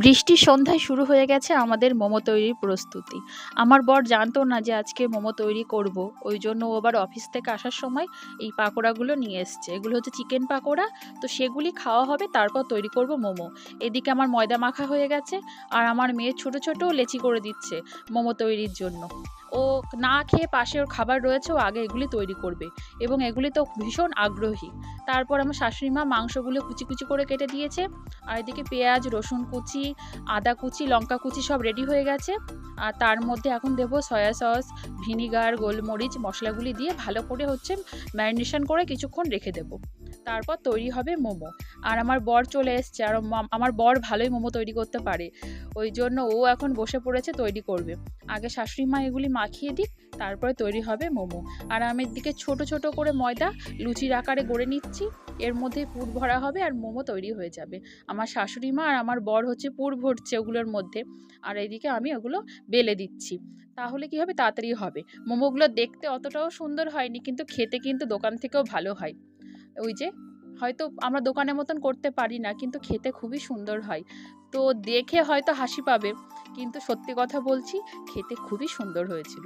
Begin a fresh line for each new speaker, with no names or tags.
বৃষ্টির সন্ধ্যায় শুরু হয়ে গেছে আমাদের মোমো তৈরির প্রস্তুতি। আমার বর জানতো না যে আজকে মোমো তৈরি করব। ওই জন্য ও আবার অফিস থেকে আসার সময় এই পাকোড়াগুলো নিয়ে এসছে। এগুলো হচ্ছে চিকেন পাকোড়া। তো সেগুলি খাওয়া হবে, তারপর তৈরি করব মোমো। এদিকে আমার ময়দা মাখা হয়ে গেছে, আর আমার মেয়ে ছোট ছোট লেচি করে দিচ্ছে মোমো তৈরির জন্য। ও না খেয়ে পাশে ওর খাবার রয়েছে, ও আগে এগুলি তৈরি করবে এবং এগুলি তো ভীষণ আগ্রহী। তারপর আমার শাশুড়ি মা মাংসগুলো কুচি কুচি করে কেটে দিয়েছে, আর এদিকে পেঁয়াজ, রসুন কুচি, আদা কুচি, লঙ্কা কুচি সব রেডি হয়ে গেছে। আর তার মধ্যে এখন দেবো সয়া সস, ভিনিগার, গোলমরিচ, মশলাগুলি দিয়ে ভালো করে হচ্ছে ম্যারিনেশন করে কিছুক্ষণ রেখে দেবো। তারপর তৈরি হবে মোমো। আর আমার বর চলে এসছে, আর আমার বর ভালোই মোমো তৈরি করতে পারে। ওই জন্য ও এখন বসে পড়েছে তৈরি করবে। আগে শাশুড়ি মা এগুলি মাখিয়ে দিক, তারপরে তৈরি হবে মোমো। আর আমি এদিকে ছোট ছোট করে ময়দা লুচির আকারে গড়ে নিচ্ছি। এর মধ্যে পুর ভরা হবে আর মোমো তৈরি হয়ে যাবে। আমার শাশুড়ি মা আর আমার বর হচ্ছে পুর ভরছে ওগুলোর মধ্যে, আর এইদিকে আমি ওগুলো বেলে দিচ্ছি। তাহলে কি হবে, তাড়াতাড়ি হবে। মোমোগুলো দেখতে অতটাও সুন্দর হয়নি, কিন্তু খেতে কিন্তু দোকান থেকেও ভালো হয়। ওই যে, হয়তো আমরা দোকানের মতন করতে পারি না, কিন্তু খেতে খুবই সুন্দর হয়। তো দেখে হয়তো হাসি পাবে, কিন্তু সত্যি কথা বলছি, খেতে খুবই সুন্দর হয়েছিল।